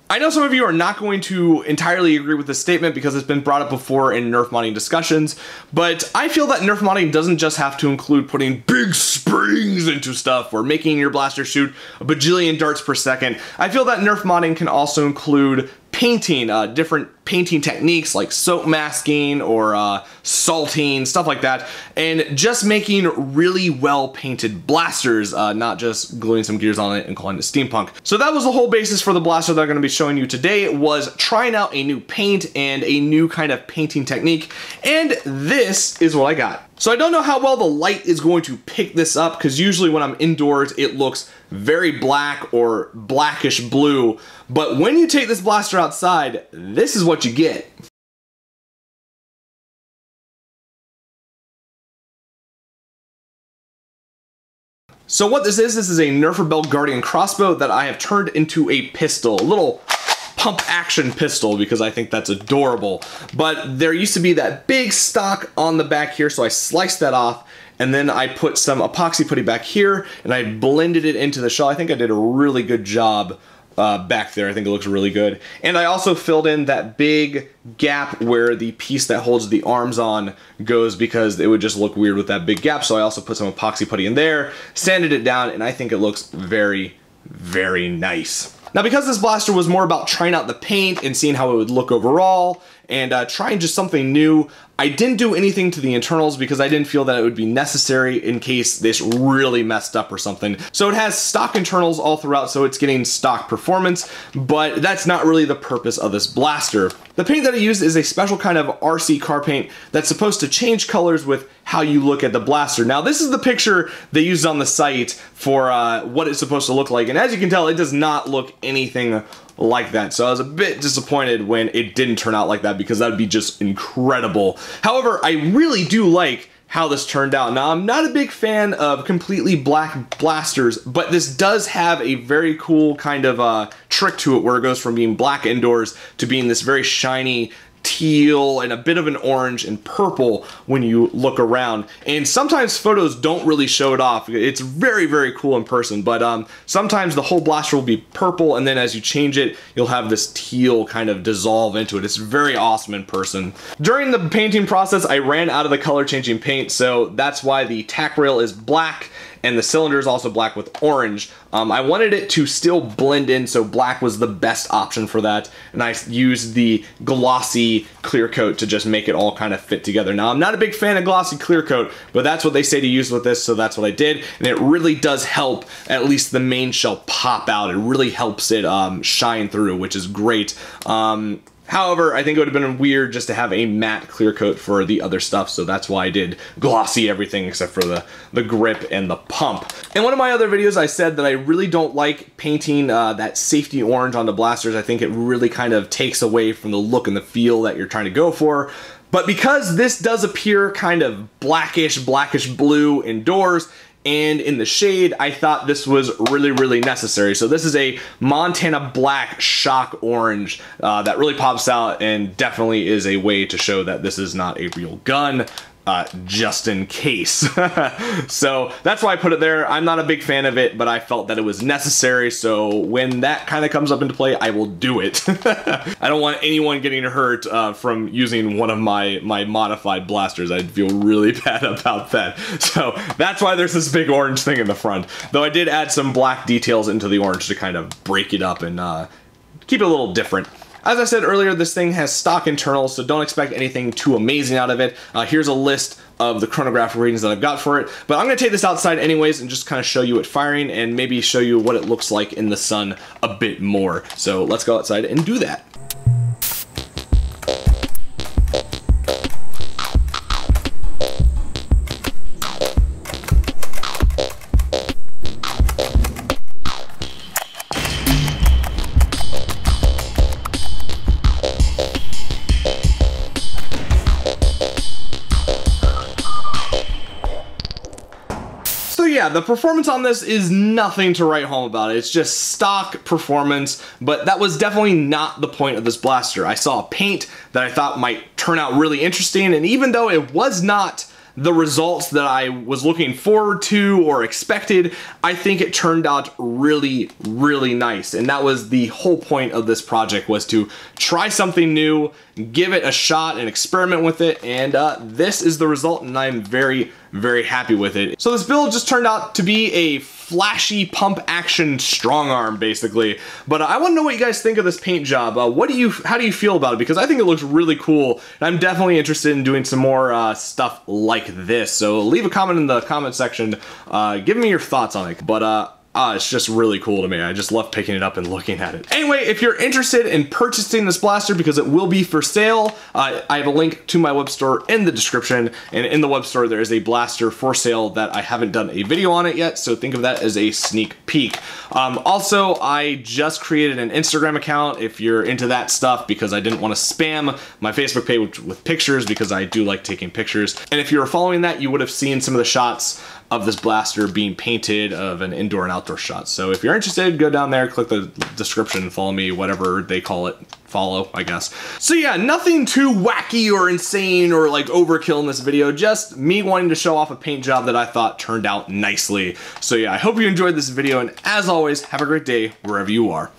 I know some of you are not going to entirely agree with this statement because it's been brought up before in Nerf modding discussions, but I feel that Nerf modding doesn't just have to include putting big springs into stuff or making your blaster shoot a bajillion darts per second. I feel that Nerf modding can also include painting, different painting techniques like soap masking or salting, stuff like that, and just making really well painted blasters, not just gluing some gears on it and calling it steampunk. So that was the whole basis for the blaster that I'm going to be showing you today, was trying out a new paint and a new kind of painting technique, and this is what I got. So I don't know how well the light is going to pick this up, because usually when I'm indoors it looks very black or blackish blue, but when you take this blaster outside, this is what you get. So what this is a Nerf Rebel Guardian crossbow that I have turned into a pistol, a little pump action pistol, because I think that's adorable. But there used to be that big stock on the back here, so I sliced that off, and then I put some epoxy putty back here, and I blended it into the shell. I think I did a really good job back there. I think it looks really good. And I also filled in that big gap where the piece that holds the arms on goes, because it would just look weird with that big gap. So I also put some epoxy putty in there, sanded it down, and I think it looks very, very nice. Now, because this blaster was more about trying out the paint and seeing how it would look overall and trying just something new, I didn't do anything to the internals because I didn't feel that it would be necessary in case this really messed up or something. So it has stock internals all throughout, so it's getting stock performance, but that's not really the purpose of this blaster. The paint that I used is a special kind of RC car paint that's supposed to change colors with how you look at the blaster. Now, this is the picture they used on the site for what it's supposed to look like, and as you can tell, it does not look anything like that. So I was a bit disappointed when it didn't turn out like that, because that would be just incredible. However, I really do like how this turned out. Now, I'm not a big fan of completely black blasters, but this does have a very cool kind of trick to it, where it goes from being black indoors to being this very shiny teal and a bit of an orange and purple when you look around. And sometimes photos don't really show it off. It's very, very cool in person, but sometimes the whole blaster will be purple, and then as you change it, you'll have this teal kind of dissolve into it. It's very awesome in person. During the painting process, I ran out of the color changing paint, so that's why the tack rail is black and the cylinder is also black with orange. I wanted it to still blend in, so black was the best option for that, and I used the glossy clear coat to just make it all kind of fit together. Now, I'm not a big fan of glossy clear coat, but that's what they say to use with this, so that's what I did, and it really does help at least the main shell pop out. It really helps it shine through, which is great. However, I think it would have been weird just to have a matte clear coat for the other stuff, so that's why I did glossy everything except for the grip and the pump. In one of my other videos, I said that I really don't like painting that safety orange onto blasters. I think it really kind of takes away from the look and the feel that you're trying to go for. But because this does appear kind of blackish blue indoors, and in the shade, I thought this was really, really necessary. So this is a Montana Black Shock Orange that really pops out and definitely is a way to show that this is not a real gun. Just in case. So that's why I put it there. I'm not a big fan of it, but I felt that it was necessary, so when that kind of comes up into play, I will do it. I don't want anyone getting hurt from using one of my modified blasters. I'd feel really bad about that. So that's why there's this big orange thing in the front. Though I did add some black details into the orange to kind of break it up and keep it a little different. As I said earlier, this thing has stock internals, so don't expect anything too amazing out of it. Here's a list of the chronograph readings that I've got for it, but I'm going to take this outside anyways and just kind of show you it firing and maybe show you what it looks like in the sun a bit more. So let's go outside and do that. Yeah, the performance on this is nothing to write home about. It's just stock performance, but that was definitely not the point of this blaster. I saw a paint that I thought might turn out really interesting, and even though it was not the results that I was looking forward to or expected. I think it turned out really, really nice. And that was the whole point of this project, was to try something new, give it a shot and experiment with it. And this is the result, and I'm very, very happy with it. So this build just turned out to be a flashy pump action strong arm, basically. But I want to know what you guys think of this paint job. How do you feel about it? Because I think it looks really cool, and I'm definitely interested in doing some more stuff like this. So leave a comment in the comment section, give me your thoughts on it. But it's just really cool to me. I just love picking it up and looking at it. Anyway, if you're interested in purchasing this blaster, because it will be for sale, I have a link to my web store in the description, and in the web store there is a blaster for sale that I haven't done a video on it yet, so think of that as a sneak peek. Also, I just created an Instagram account if you're into that stuff, because I didn't want to spam my Facebook page with pictures, because I do like taking pictures. And if you were following that, you would have seen some of the shots of this blaster being painted, of an indoor and outdoor shot. So if you're interested, go down there, click the description, and follow me, whatever they call it. Follow, I guess. So yeah, nothing too wacky or insane or like overkill in this video, just me wanting to show off a paint job that I thought turned out nicely. So yeah, I hope you enjoyed this video, and as always, have a great day wherever you are.